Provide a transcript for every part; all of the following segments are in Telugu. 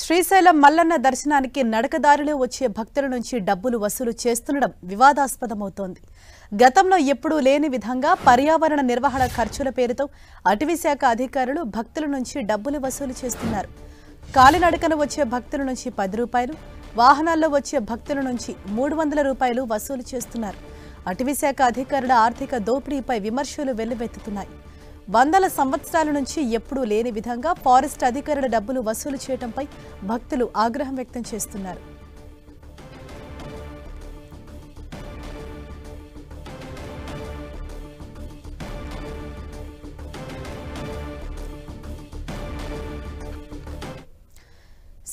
శ్రీశైలం మల్లన్న దర్శనానికి నడకదారిలో వచ్చే భక్తుల నుంచి డబ్బులు వసూలు చేస్తుండడం వివాదాస్పదమవుతోంది. గతంలో ఎప్పుడూ లేని విధంగా పర్యావరణ నిర్వహణ ఖర్చుల పేరుతో అటవీశాఖ అధికారులు భక్తుల నుంచి డబ్బులు వసూలు చేస్తున్నారు. కాలినడకన వచ్చే భక్తుల నుంచి 10 రూపాయలు, వాహనాల్లో వచ్చే భక్తుల నుంచి 300 రూపాయలు వసూలు చేస్తున్నారు. అటవీశాఖ అధికారుల ఆర్థిక దోపిడీపై విమర్శలు వెల్లువెత్తుతున్నాయి. వందల సంవత్సరాల నుంచి ఎప్పుడూ లేని విధంగా ఫారెస్ట్ అధికారుల డబ్బులు వసూలు చేయడంపై భక్తులు ఆగ్రహం వ్యక్తం చేస్తున్నారు.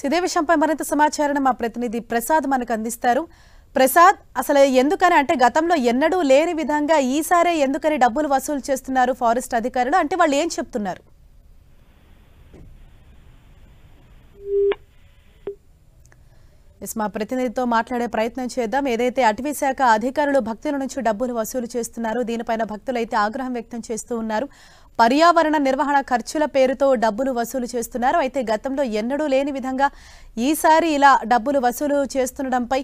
ఇదే విషయంపై మరింత సమాచారాన్ని మా ప్రతినిధి ప్రసాద్ మనకు అందిస్తారు. ప్రసాద్, అసలు ఎందుకని అంటే గతంలో ఎన్నడూ లేని విధంగా ఈసారే ఎందుకని డబ్బులు వసూలు చేస్తున్నారు ఫారెస్ట్ అధికారులు? అంటే వాళ్ళు ఏం చెప్తున్నారు? మా ప్రతినిధితో మాట్లాడే ప్రయత్నం చేద్దాం. ఏదైతే అటవీశాఖ అధికారులు భక్తుల నుంచి డబ్బులు వసూలు చేస్తున్నారో దీనిపైన భక్తులు అయితే ఆగ్రహం వ్యక్తం చేస్తూ ఉన్నారు. పర్యావరణ నిర్వహణ ఖర్చుల పేరుతో డబ్బులు వసూలు చేస్తున్నారు. అయితే గతంలో ఎన్నడూ లేని విధంగా ఈసారి ఇలా డబ్బులు వసూలు చేస్తుండడంపై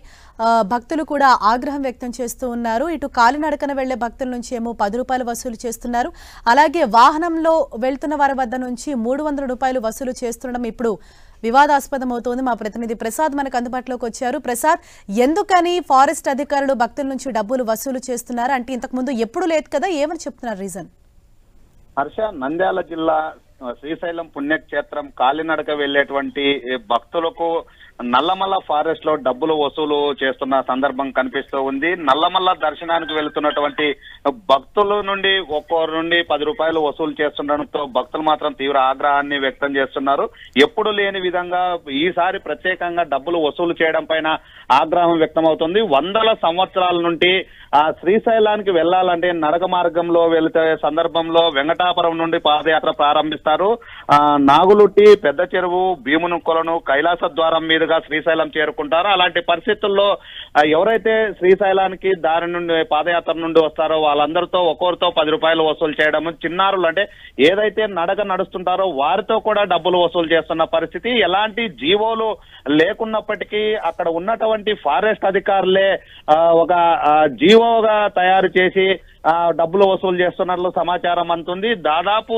భక్తులు కూడా ఆగ్రహం వ్యక్తం చేస్తూ ఉన్నారు. ఇటు కాలినడకన వెళ్లే భక్తుల నుంచి ఏమో 10 రూపాయలు వసూలు చేస్తున్నారు. అలాగే వాహనంలో వెళ్తున్న వారి వద్ద నుంచి 300 రూపాయలు వసూలు చేస్తుండడం ఇప్పుడు వివాదాస్పదమవుతోంది. మా ప్రతినిధి ప్రసాద్ మనకు అందుబాటులోకి వచ్చారు. ప్రసాద్, ఎందుకని ఫారెస్ట్ అధికారులు భక్తుల నుంచి డబ్బులు వసూలు చేస్తున్నారు? అంటే ఇంతకు ముందు ఎప్పుడు లేదు కదా, ఏమని చెప్తున్నారు రీజన్? హర్ష, నంద్యాల జిల్లా శ్రీశైలం పుణ్యక్షేత్రం కాలినడక వెళ్లేటువంటి భక్తులకు నల్లమల్ల ఫారెస్ట్ లో డబ్బులు వసూలు చేస్తున్న సందర్భం కనిపిస్తూ ఉంది. నల్లమల్ల దర్శనానికి వెళుతున్నటువంటి భక్తుల నుండి ఒక్కొక్కరి నుండి 10 రూపాయలు వసూలు చేస్తుండడంతో భక్తులు మాత్రం తీవ్ర ఆగ్రహాన్ని వ్యక్తం చేస్తున్నారు. ఎప్పుడు లేని విధంగా ఈసారి ప్రత్యేకంగా డబ్బులు వసూలు చేయడం పైన ఆగ్రహం వ్యక్తం అవుతుంది. వందల సంవత్సరాల నుండి ఆ శ్రీశైలానికి వెళ్లాలంటే నడక మార్గంలో వెళితే సందర్భంలో వెంకటాపురం నుండి పాదయాత్ర ప్రారంభిస్తారు. నాగులుట్టి, పెద్ద చెరువు, భీముని కొలను, కైలాస ద్వారం మీదుగా శ్రీశైలం చేరుకుంటారు. అలాంటి పరిస్థితుల్లో ఎవరైతే శ్రీశైలానికి దారి నుండి పాదయాత్ర నుండి వస్తారో వాళ్ళందరితో ఒక్కొక్కరితో 10 రూపాయలు వసూలు చేయడం, చిన్నారులు అంటే ఏదైతే నడక నడుస్తుంటారో వారితో కూడా డబ్బులు వసూలు చేస్తున్న పరిస్థితి. ఎలాంటి జీవోలు లేకున్నప్పటికీ అక్కడ ఉన్నటువంటి ఫారెస్ట్ అధికారులే ఒక జీవోగా తయారు చేసి డబ్బులు వసూలు చేస్తున్నట్లు సమాచారం అందుతుంది. దాదాపు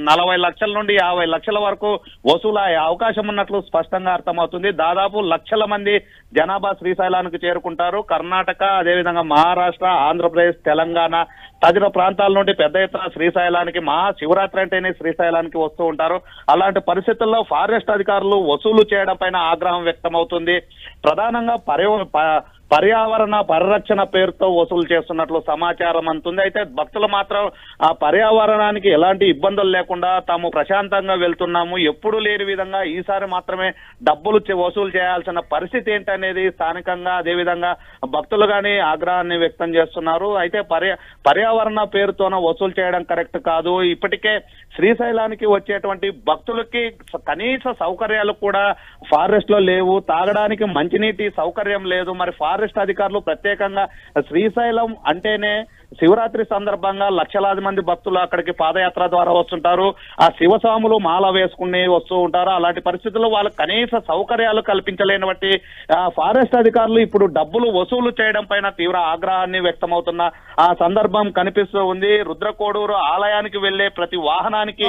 40 లక్షల నుండి 50 లక్షల వరకు వసూలు అయ్యే అవకాశం ఉన్నట్లు స్పష్టంగా అర్థమవుతుంది. దాదాపు లక్షల మంది జనాభా శ్రీశైలానికి చేరుకుంటారు. కర్ణాటక, అదేవిధంగా మహారాష్ట్ర, ఆంధ్రప్రదేశ్, తెలంగాణ తదితర ప్రాంతాల నుండి పెద్ద ఎత్తున శ్రీశైలానికి శివరాత్రి అంటేనే శ్రీశైలానికి వస్తూ ఉంటారు. అలాంటి పరిస్థితుల్లో ఫారెస్ట్ అధికారులు వసూలు చేయడం పైన ఆగ్రహం వ్యక్తం అవుతుంది. ప్రధానంగా పర్యావరణ పరిరక్షణ పేరుతో వసూలు చేస్తున్నట్లు సమాచారం అందుతుంది. అయితే భక్తులు మాత్రం ఆ పర్యావరణానికి ఎలాంటి ఇబ్బందులు లేకుండా తాము ప్రశాంతంగా వెళ్తున్నాము, ఎప్పుడు లేని విధంగా ఈసారి మాత్రమే డబ్బులు వసూలు చేయాల్సిన పరిస్థితి ఏంటనేది స్థానికంగా అదేవిధంగా భక్తులు గాని ఆగ్రహాన్ని వ్యక్తం చేస్తున్నారు. అయితే పర్యావరణ పేరుతోన వసూలు చేయడం కరెక్ట్ కాదు. ఇప్పటికే శ్రీశైలానికి వచ్చేటువంటి భక్తులకి కనీస సౌకర్యాలు కూడా ఫారెస్ట్ లో లేవు. తాగడానికి మంచినీటి సౌకర్యం లేదు. మరి ఫారెస్ట్ అధికారులు ప్రత్యేకంగా శ్రీశైలం అంటేనే శివరాత్రి సందర్భంగా లక్షలాది మంది భక్తులు అక్కడికి పాదయాత్ర ద్వారా వస్తుంటారు. ఆ శివస్వాములు మాల వేసుకుని వస్తూ ఉంటారు. అలాంటి పరిస్థితుల్లో వాళ్ళకి కనీస సౌకర్యాలు కల్పించలేని బట్టి ఫారెస్ట్ అధికారులు ఇప్పుడు డబ్బులు వసూలు చేయడం పైన తీవ్ర ఆగ్రహాన్ని వ్యక్తమవుతున్న ఆ సందర్భం కనిపిస్తూ ఉంది. రుద్రకోడూరు ఆలయానికి వెళ్లే ప్రతి వాహనానికి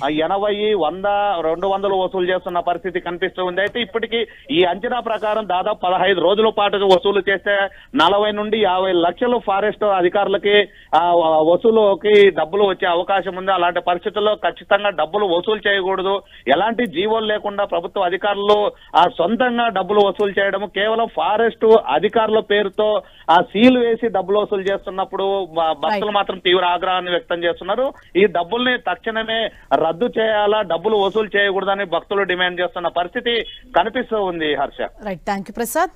80, 100, 200 వసూలు చేస్తున్న పరిస్థితి కనిపిస్తూ ఉంది. అయితే ఇప్పటికీ ఈ అంచనా ప్రకారం దాదాపు 15 రోజుల పాటు వసూలు చేస్తే 40 నుండి 50 లక్షలు ఫారెస్ట్ అధికారులకి వసూలుకి డబ్బులు వచ్చే అవకాశం ఉంది. అలాంటి పరిస్థితుల్లో ఖచ్చితంగా డబ్బులు వసూలు చేయకూడదు. ఎలాంటి జీవోలు లేకుండా ప్రభుత్వ అధికారులు సొంతంగా డబ్బులు వసూలు చేయడం, కేవలం ఫారెస్ట్ అధికారుల పేరుతో సీలు వేసి డబ్బులు వసూలు చేస్తున్నప్పుడు భక్తులు మాత్రం తీవ్ర ఆగ్రహాన్ని వ్యక్తం చేస్తున్నారు. ఈ డబ్బుల్ని తక్షణమే రద్దు చేయాలా, డబ్బులు వసూలు చేయకూడదని భక్తులు డిమాండ్ చేస్తున్న పరిస్థితి కనిపిస్తూ ఉంది. Harsha, right, thank you Prasad.